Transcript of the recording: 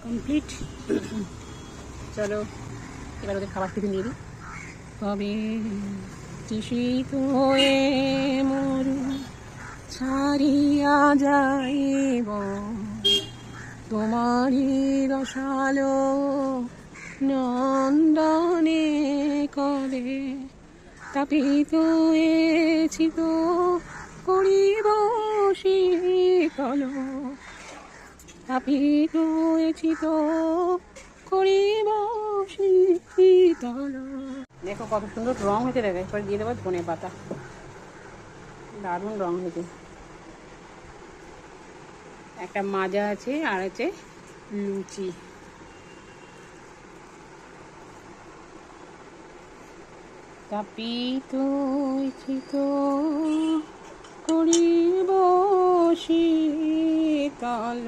Complete. চলো এবার ওদের খাবার থেকে নিয়ে দিই। কবে তৃষিত হয়ে মরু ছাড়িয়া যাইব তোমারই রসালো নন্দনে, কবে তাপিত হয়েছি তো করিব শীতল, তাপিত হয়েছি তো করিব শীতল। দেখো কত সুন্দর রং হয়েছে, দেখো এরপরে দিয়ে দেবো ধনে পাতা, দারুণ রং হয়েছে। একটা মাজা আছে আর আছে লুচি। তাপিত হয়েছি তো করিব শীতল।